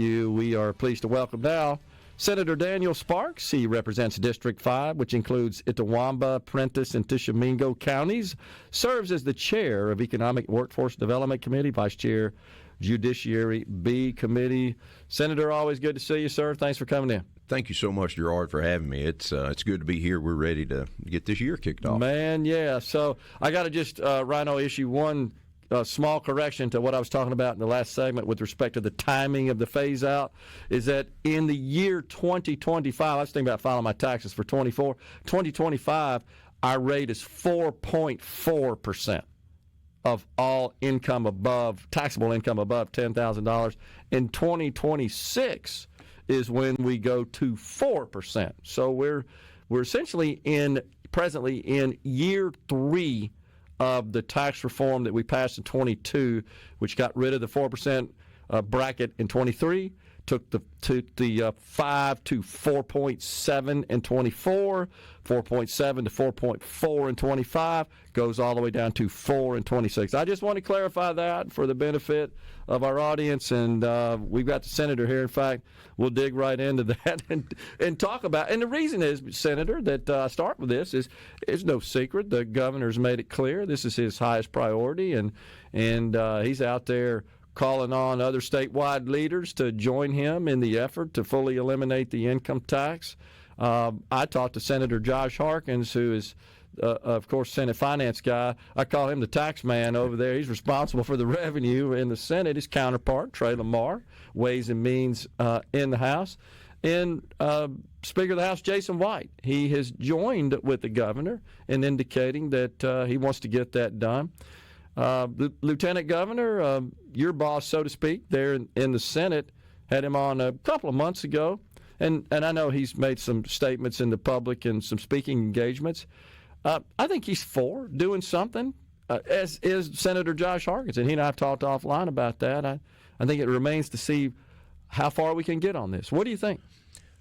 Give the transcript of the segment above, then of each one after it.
We are pleased to welcome now Senator Daniel Sparks. He represents District 5, which includes Itawamba, Prentiss, and Tishomingo counties. Serves as the chair of Economic Workforce Development Cmte, vice chair, Judiciary B Committee. Senator, always good to see you, sir. Thanks for coming in. Thank you so much, Gerard, for having me. It's good to be here. We're ready to get this year kicked off. Man, yeah. So I got to just, Rhino, issue one small correction to what I was talking about in the last segment with respect to the timing of the phase-out, is that in the year 2025, I was thinking about filing my taxes for 2025, our rate is 4.4% of all income above, taxable income above $10,000. In 2026 is when we go to 4%. So we're essentially presently in year 3 of the tax reform that we passed in 22, which got rid of the 4% bracket in 23, took the 5 to 4.7 in 24, 4.7 to 4.4 in 25, goes all the way down to 4 in 26. I just want to clarify that for the benefit of our audience, and we've got the senator here. In fact, we'll dig right into that and talk about. And the reason is, Senator, that I start with this is it's no secret the governor's made it clear this is his highest priority, and he's out there calling on other statewide leaders to join him in the effort to fully eliminate the income tax. I talked to Senator Josh Harkins, who is, of course, Senate finance guy. I call him the tax man over there. He's responsible for the revenue in the Senate. His counterpart, Trey Lamar, Ways and Means in the House. And Speaker of the House, Jason White, he has joined with the governor in indicating that he wants to get that done. Lieutenant Governor, your boss, so to speak, there in the Senate, had him on a couple of months ago, and I know he's made some statements in the public and some speaking engagements. I think he's for doing something, as is Senator Josh Harkins, and he and I have talked offline about that. I think it remains to see how far we can get on this. What do you think?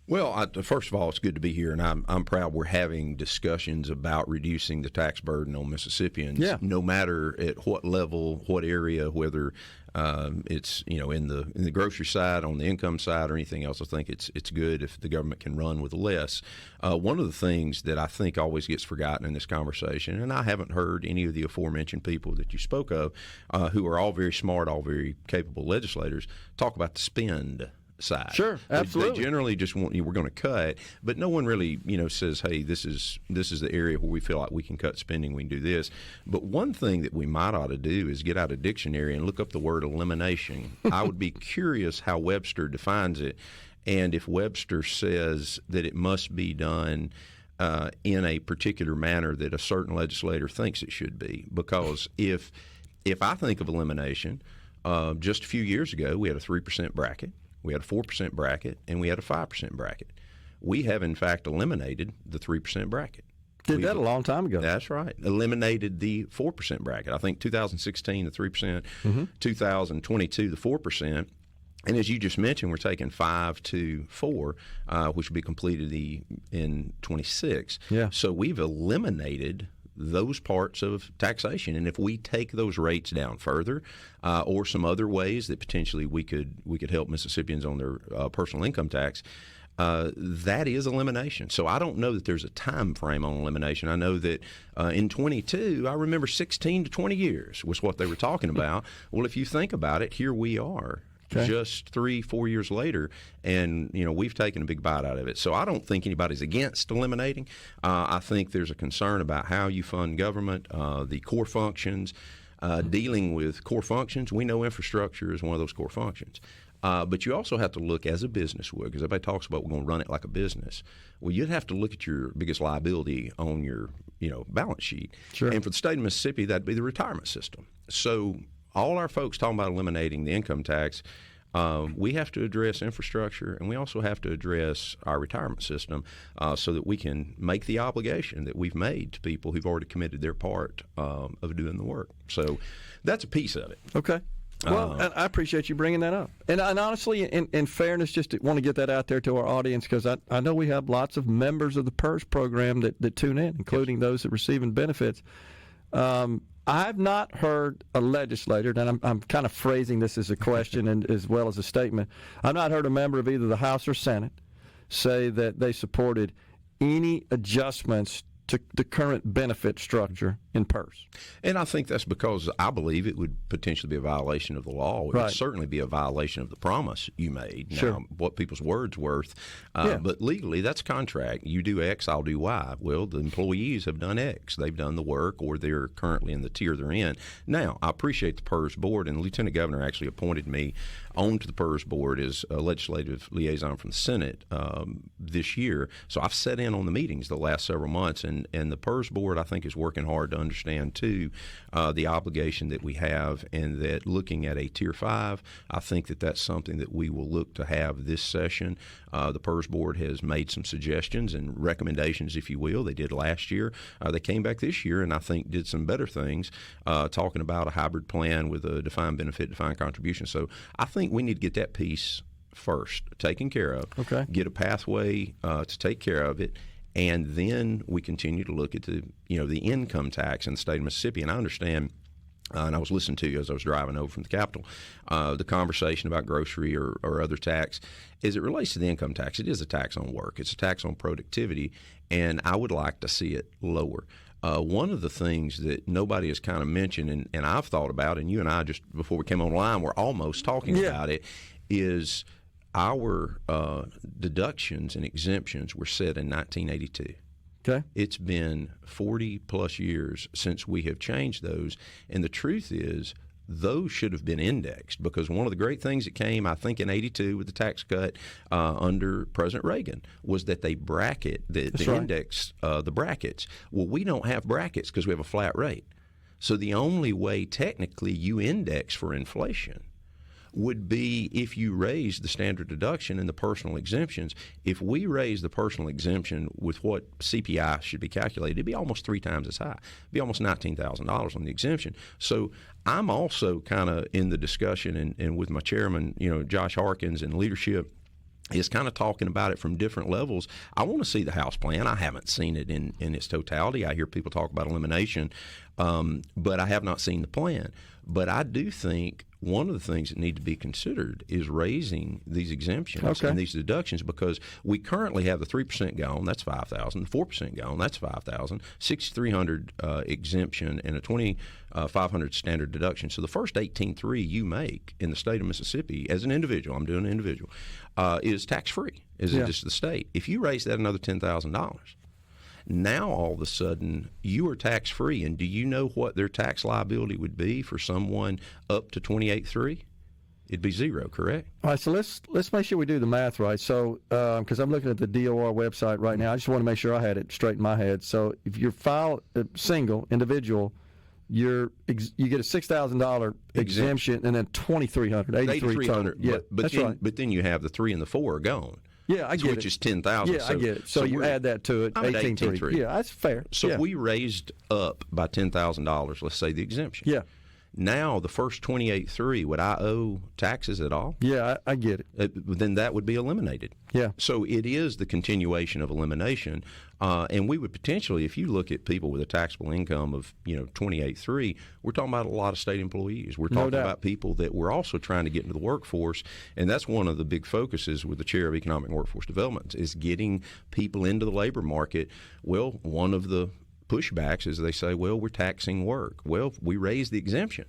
Well, first of all, it's good to be here, and I'm proud we're having discussions about reducing the tax burden on Mississippians, no matter at what level, what area, whether it's in the grocery side, on the income side, or anything else. I think it's good if the government can run with less. One of the things that I think always gets forgotten in this conversation, and I haven't heard any of the aforementioned people that you spoke of, who are all very smart, all very capable legislators, talk about the spend side. Sure, absolutely. They generally just want we're going to cut, but no one really says, hey, this is the area where we feel like we can cut spending, we can do this. But one thing that we might ought to do is get out a dictionary and look up the word elimination. I would be curious how Webster defines it, and if Webster says that it must be done in a particular manner that a certain legislator thinks it should be. Because if I think of elimination, just a few years ago we had a 3% bracket. We had a 4% bracket, and we had a 5% bracket. We have, in fact, eliminated the 3% bracket. Did that a long time ago. That's right. Eliminated the 4% bracket. I think 2016, the 3%, 2022, the 4%. And as you just mentioned, we're taking 5 to 4, which will be completed in 26. Yeah. So we've eliminated those parts of taxation, and if we take those rates down further, or some other ways that potentially we could help Mississippians on their personal income tax, that is elimination. So I don't know that there's a time frame on elimination. I know that in 22, I remember 16 to 20 years was what they were talking about. Well, if you think about it, here we are. Okay. Just 3-4 years later, and we've taken a big bite out of it. So I don't think anybody's against eliminating. I think there's a concern about how you fund government, the core functions. Dealing with core functions, we know infrastructure is one of those core functions. But you also have to look as a business would, because everybody talks about we're going to run it like a business. Well, you'd have to look at your biggest liability on your balance sheet. Sure. And for the state of Mississippi, that'd be the retirement system. So all our folks talking about eliminating the income tax, we have to address infrastructure, and we also have to address our retirement system so that we can make the obligation that we've made to people who've already committed their part of doing the work. So that's a piece of it. Okay. Well, I appreciate you bringing that up. And honestly, in fairness, just want to get that out there to our audience, because I know we have lots of members of the PERS program that tune in, including those that are receiving benefits. I've not heard a legislator, and I'm kind of phrasing this as a question and as well as a statement. I've not heard a member of either the House or Senate say that they supported any adjustments to the current benefit structure in PERS. And I think that's because I believe it would potentially be a violation of the law. It would certainly be a violation of the promise you made. Sure. Now, what people's word's worth. But legally, that's a contract. You do X, I'll do Y. Well, the employees have done X. They've done the work, or they're currently in the tier they're in. Now, I appreciate the PERS board, and the Lieutenant Governor actually appointed me onto the PERS board as a legislative liaison from the Senate this year. So I've sat in on the meetings the last several months, and the PERS board, I think, is working hard to understand, too, the obligation that we have, and that looking at a Tier 5, I think that that's something that we will look to have this session. The PERS board has made some suggestions and recommendations, if you will. They did last year. They came back this year and I think did some better things, talking about a hybrid plan with a defined benefit, defined contribution. So I think we need to get that piece first taken care of, get a pathway to take care of it, and then we continue to look at the income tax in the state of Mississippi. And I understand, and I was listening to you as I was driving over from the Capitol, the conversation about grocery or other tax. As it relates to the income tax, it is a tax on work. It's a tax on productivity, and I would like to see it lower. One of the things that nobody has kind of mentioned, and I've thought about, and you and I just before we came online were almost talking about it, is our deductions and exemptions were set in 1982. Okay. It's been 40-plus years since we have changed those, and the truth is those should have been indexed, because one of the great things that came, I think, in 82 with the tax cut under President Reagan was that they bracket, the index the brackets. Well, we don't have brackets because we have a flat rate. So the only way technically you index for inflation would be if you raise the standard deduction and the personal exemptions. If we raise the personal exemption with what CPI should be calculated, it'd be almost 3 times as high. It'd be almost $19,000 on the exemption. So I'm also kind of in the discussion and with my chairman, Josh Harkins, and leadership is kind of talking about it from different levels. I want to see the House plan. I haven't seen it in its totality. I hear people talk about elimination, but I have not seen the plan. But I do think one of the things that need to be considered is raising these exemptions and these deductions, because we currently have the 3% gone, that's $5,000, the 4% gone, that's $5,000, $6,300 exemption, and a $2,500 standard deduction. So the first $18,300 you make in the state of Mississippi as an individual, I'm doing an individual, is tax-free, is just the state. If you raise that another $10,000, now all of a sudden you are tax-free. And do you know what their tax liability would be for someone up to $28,300? It'd be zero, correct? All right, so let's make sure we do the math right. So, because I'm looking at the DOR website right now, I just want to make sure I had it straight in my head. So, if you're single individual, you get a $6,000 exemption, and then $2,300, $8,300. Yeah, but then, But then you have the 3 and the 4 are gone. Yeah, I get it. Which is $10,000. Yeah, I get it. So you add that to it, $18,300. Yeah, that's fair. So we raised up by $10,000, let's say, the exemption. Yeah. Now, the first $28,300, would I owe taxes at all? Yeah, I get it. Then that would be eliminated. Yeah. So it is the continuation of elimination. And we would potentially, if you look at people with a taxable income of, $28,300, we're talking about a lot of state employees. We're talking about people that we're also trying to get into the workforce. And that's one of the big focuses with the Chair of Economic and Workforce Development, is getting people into the labor market. Well, one of the pushbacks is they say, well, we're taxing work. Well, if we raise the exemption,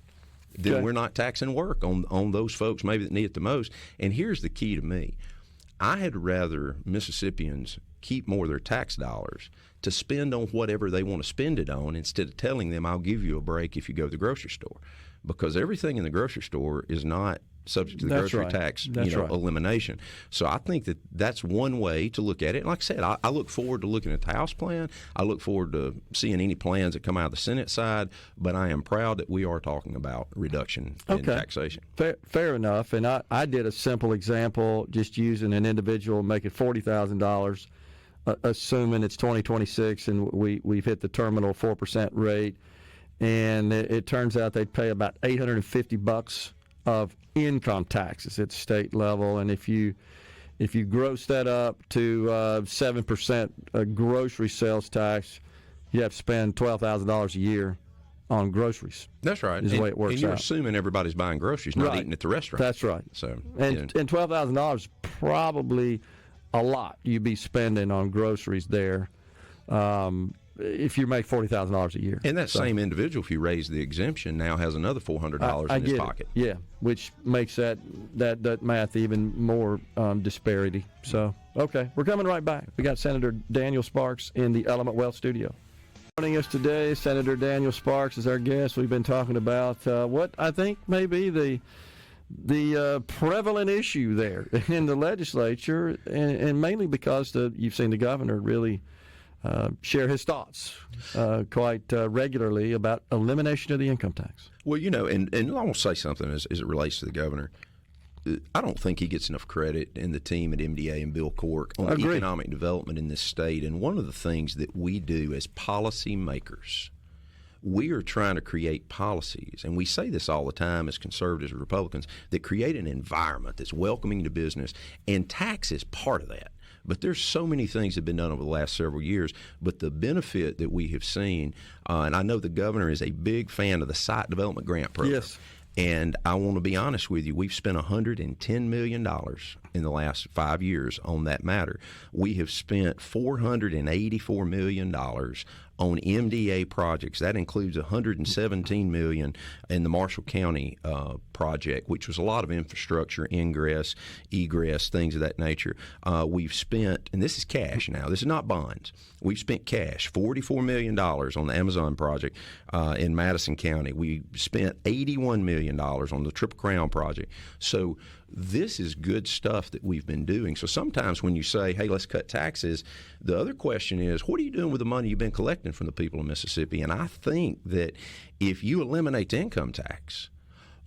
then we're not taxing work on those folks maybe that need it the most. And here's the key to me. I had rather Mississippians keep more of their tax dollars to spend on whatever they want to spend it on, instead of telling them, I'll give you a break if you go to the grocery store. Because everything in the grocery store is not subject to the grocery tax elimination. So I think that that's one way to look at it. And like I said, I look forward to looking at the House plan. I look forward to seeing any plans that come out of the Senate side. But I am proud that we are talking about reduction in taxation. Fair enough. And I did a simple example, just using an individual making $40,000, assuming it's 2026 and we've hit the terminal 4% rate. And it turns out they'd pay about $850 of income taxes at the state level, and if you gross that up to 7% grocery sales tax, you have to spend $12,000 a year on groceries. That's right. Is the way it works and you're out. assuming everybody's buying groceries, not Right. eating at the restaurant. That's right. So, and $12,000 probably a lot you'd be spending on groceries there if you make $40,000 a year. And that same individual, if you raise the exemption, now has another $400 in his pocket. Yeah, which makes that math even more disparity. So, okay, we're coming right back. We got Senator Daniel Sparks in the Element Wealth studio. Joining us today, Senator Daniel Sparks is our guest. We've been talking about what I think may be the prevalent issue there in the legislature, and mainly because you've seen the governor really share his thoughts quite regularly about elimination of the income tax. Well, and I want to say something as it relates to the governor. I don't think he gets enough credit in the team at MDA and Bill Cork on economic development in this state. And one of the things that we do as policymakers, we are trying to create policies, and we say this all the time as conservatives and Republicans, that create an environment that's welcoming to business, and tax is part of that. But there's so many things that have been done over the last several years. But the benefit that we have seen, and I know the governor is a big fan of the site development grant program. Yes. And I want to be honest with you, we've spent $110 million in the last 5 years on that matter. We have spent $484 million on MDA projects. That includes $117 million in the Marshall County project, which was a lot of infrastructure, ingress, egress, things of that nature. We've spent, and this is cash now, this is not bonds, we've spent cash, $44 million on the Amazon project in Madison County. We spent $81 million on the Triple Crown project. So this is good stuff that we've been doing. So sometimes when you say, hey, let's cut taxes, the other question is, what are you doing with the money you've been collecting from the people of Mississippi? And I think that if you eliminate the income tax,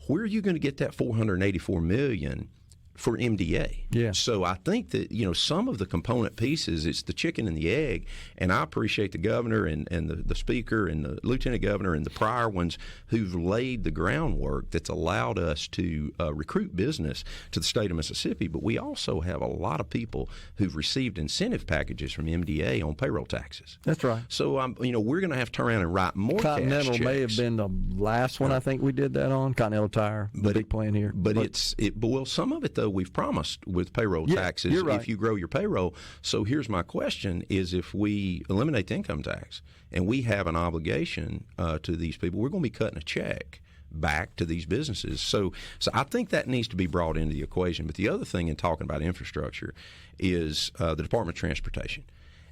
where are you going to get that $484 million for MDA? Yeah. So I think that, some of the component pieces, it's the chicken and the egg, and I appreciate the governor and the speaker and the lieutenant governor and the prior ones who've laid the groundwork that's allowed us to recruit business to the state of Mississippi. But we also have a lot of people who've received incentive packages from MDA on payroll taxes. That's right. So, we're going to have to turn around and write more Continental cash checks. may have been the last one I think we did that on, Continental Tire, the big plan here. But some of it, though, we've promised with payroll taxes you're right. if you grow your payroll. So here's my question is, if we eliminate the income tax and we have an obligation to these people, we're going to be cutting a check back to these businesses. So I think that needs to be brought into the equation. But the other thing in talking about infrastructure is the Department of Transportation.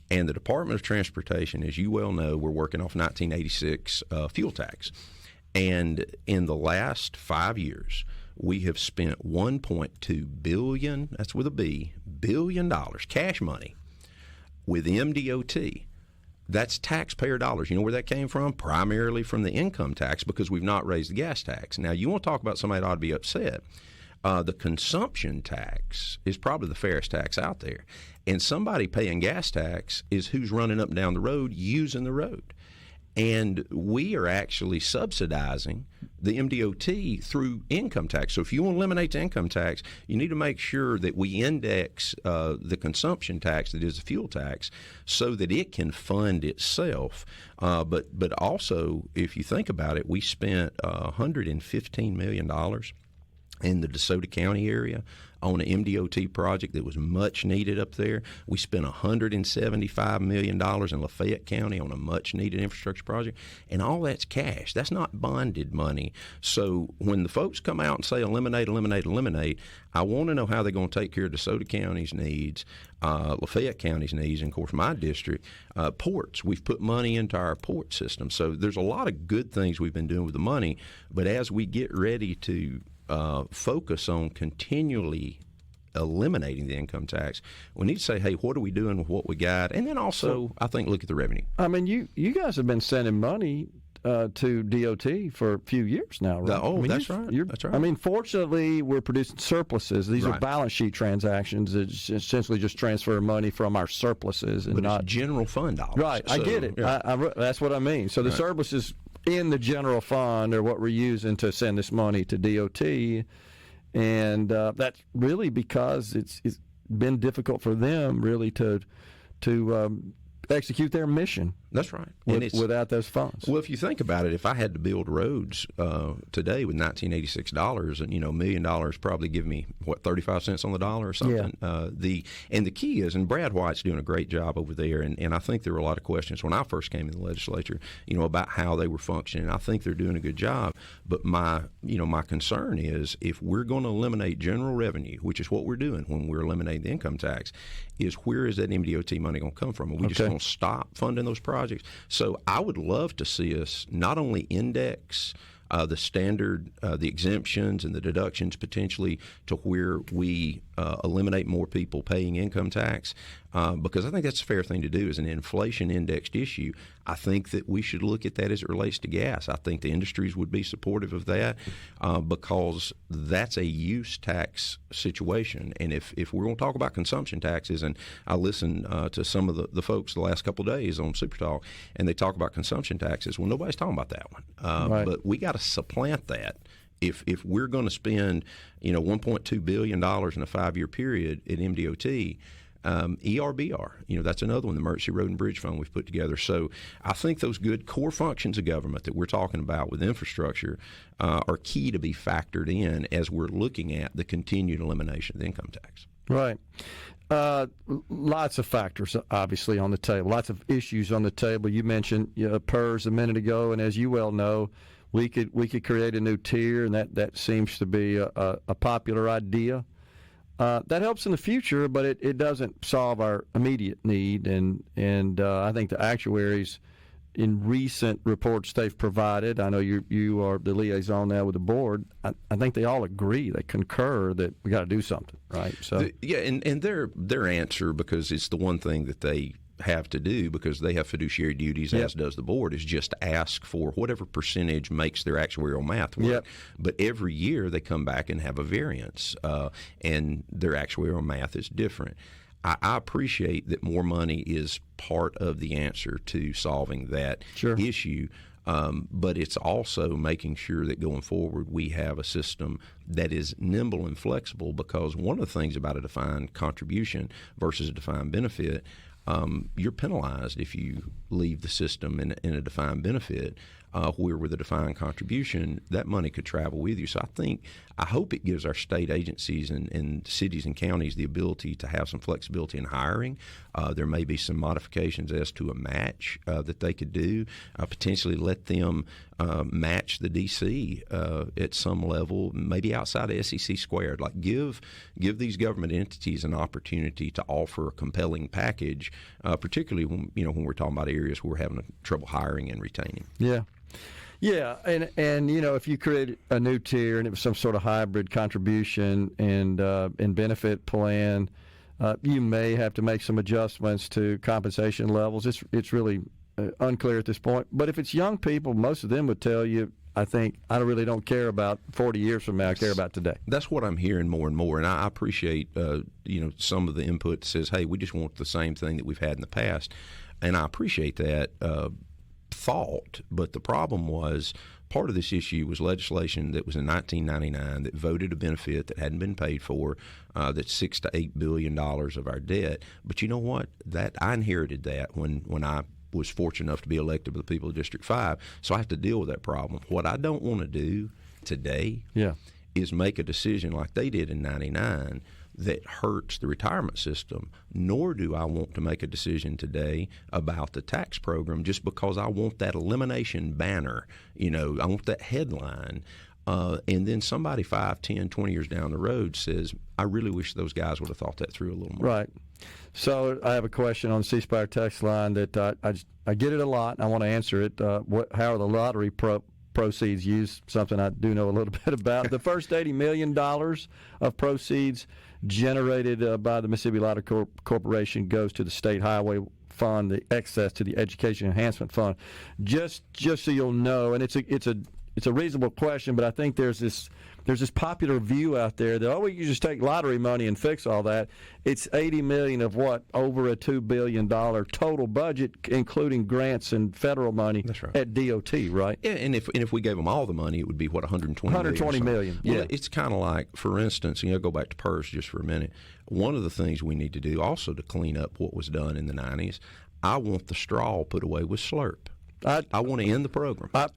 And the Department of Transportation, as you well know, we're working off 1986 fuel tax. And in the last 5 years, we have spent $1.2 billion, that's with a B, billion dollars, cash money, with MDOT. That's taxpayer dollars. You know where that came from? Primarily from the income tax, because we've not raised the gas tax. Now, you want to talk about somebody that ought to be upset. The consumption tax is probably the fairest tax out there. And somebody paying gas tax is who's running up and down the road using the road. And we are actually subsidizing the MDOT through income tax. So if you want to eliminate the income tax, you need to make sure that we index the consumption tax, that is the fuel tax, so that it can fund itself. But also, if you think about it, we spent $115 million in the DeSoto County area on an MDOT project that was much needed up there. We spent $175 million in Lafayette County on a much needed infrastructure project, and all that's cash. That's not bonded money. So when the folks come out and say eliminate, eliminate, eliminate, I want to know how they're going to take care of DeSoto County's needs, Lafayette County's needs, and of course my district, ports. We've put money into our port system. So there's a lot of good things we've been doing with the money, but as we get ready to focus on continually eliminating the income tax, we need to say, hey, what are we doing with what we got? And then also, I think, look at the revenue. I mean, you guys have been sending money to DOT for a few years now, right? That's right. That's right. I mean, fortunately, we're producing surpluses. These are balance sheet transactions. It's essentially just transfer money from our surpluses and not it's general fund dollars. Right. So, I get it. Yeah. That's what I mean. So the surpluses in the general fund are what we're using to send this money to DOT, and that's really because it's been difficult for them really to execute their mission. That's right. Without those funds. Well, if you think about it, if I had to build roads today with $1986, and $1 million probably give me 35 cents on the dollar or something. Yeah. The key is, and Brad White's doing a great job over there, and I think there were a lot of questions when I first came in the legislature, about how they were functioning. I think they're doing a good job, but my concern is if we're going to eliminate general revenue, which is what we're doing when we're eliminating the income tax, is where is that MDOT money going to come from? Are we just going to stop funding those projects? So I would love to see us not only index the standard, the exemptions and the deductions potentially to where we eliminate more people paying income tax, because I think that's a fair thing to do as an inflation-indexed issue. I think that we should look at that as it relates to gas. I think the industries would be supportive of that because that's a use tax situation. And if we're going to talk about consumption taxes, and I listened to some of the folks the last couple of days on SuperTalk, and they talk about consumption taxes, well, nobody's talking about that one. Right. But we got to supplant that. If we're going to spend $1.2 billion in a 5-year period at MDOT, ERBR, that's another one, the Emergency Road and Bridge Fund we've put together. So I think those good core functions of government that we're talking about with infrastructure are key to be factored in as we're looking at the continued elimination of the income tax. Right. Lots of factors, obviously, on the table. Lots of issues on the table. You mentioned PERS a minute ago, and as you well know, we could create a new tier, and that seems to be a popular idea. That helps in the future, but it doesn't solve our immediate need. And I think the actuaries, in recent reports they've provided, I know you are the liaison now with the board. I think they all agree, they concur that we got to do something, right? So and their answer, because it's the one thing that they have to do because they have fiduciary duties, as does the board, is just ask for whatever percentage makes their actuarial math work. Yep. But every year they come back and have a variance, and their actuarial math is different. I appreciate that more money is part of the answer to solving that issue. But it's also making sure that going forward we have a system that is nimble and flexible, because one of the things about a defined contribution versus a defined benefit, you're penalized if you leave the system in a defined benefit, where with a defined contribution, that money could travel with you. So I hope it gives our state agencies and cities and counties the ability to have some flexibility in hiring. There may be some modifications as to a match that they could do, potentially let them match the DC at some level, maybe outside of SEC squared. Like give these government entities an opportunity to offer a compelling package, particularly when we're talking about areas where we're having trouble hiring and retaining. Yeah, and if you create a new tier and it was some sort of hybrid contribution and benefit plan, you may have to make some adjustments to compensation levels. It's really unclear at this point. But if it's young people, most of them would tell you, I think, I really don't care about 40 years from now. I care about today. That's what I'm hearing more and more, and I appreciate some of the input that says, hey, we just want the same thing that we've had in the past, and I appreciate that thought. But the problem was, part of this issue was legislation that was in 1999 that voted a benefit that hadn't been paid for, that's $6 to $8 billion of our debt. But you know what? That I inherited that when I was fortunate enough to be elected by the people of District 5, so I have to deal with that problem. What I don't want to do today is make a decision like they did in 99 that hurts the retirement system, nor do I want to make a decision today about the tax program just because I want that elimination banner. I want that headline. And then somebody 5, 10, 20 years down the road says, I really wish those guys would have thought that through a little more. Right. So I have a question on the C Spire text line that I get it a lot, and I want to answer it. How are the lottery proceeds used? Something I do know a little bit about. The first $80 million of proceeds generated by the Mississippi Lottery Corporation goes to the State Highway Fund, the excess to the Education Enhancement Fund. Just so you'll know, and it's a reasonable question, but I think there's this popular view out there that we can just take lottery money and fix all that. It's $80 million of over a $2 billion total budget, including grants and federal money. That's right. At DOT, right? Yeah, and if we gave them all the money, it would be $120 million. Yeah, well, it's kind of like, for instance, go back to PERS just for a minute. One of the things we need to do also to clean up what was done in the 90s, I want the straw put away with Slurp. I want to end the program. I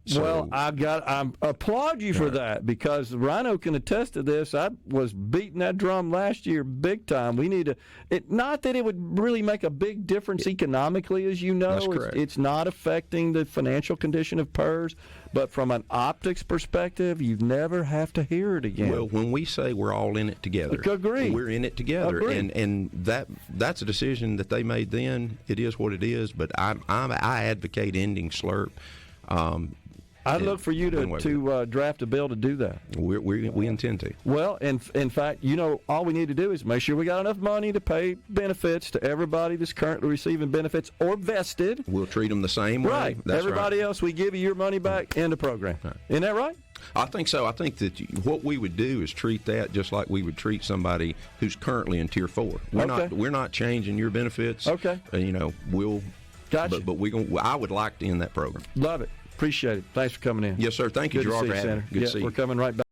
applaud you for that, because Rhino can attest to this. I was beating that drum last year big time. We need to, not that it would really make a big difference economically, as you know. That's correct. It's not affecting the financial condition of PERS, but from an optics perspective, you never have to hear it again. Well, when we say we're all in it together, agree. We're in it together, and that's a decision that they made then. It is what it is, but I advocate ending Slurp. I'd look for you to draft a bill to do that. We intend to. Well, in fact, all we need to do is make sure we got enough money to pay benefits to everybody that's currently receiving benefits or vested. We'll treat them the same way. Right. That's everybody right. else, we give you your money back in the program. Right. Isn't that right? I think so. I think that what we would do is treat that just like we would treat somebody who's currently in Tier 4. We're not changing your benefits. Okay. We'll. Gotcha. But I would like to end that program. Love it. Appreciate it. Thanks for coming in. Yes, sir. Thank you, Good Gerard, to see you, for having me. Senator. Good to see you. We're coming right back.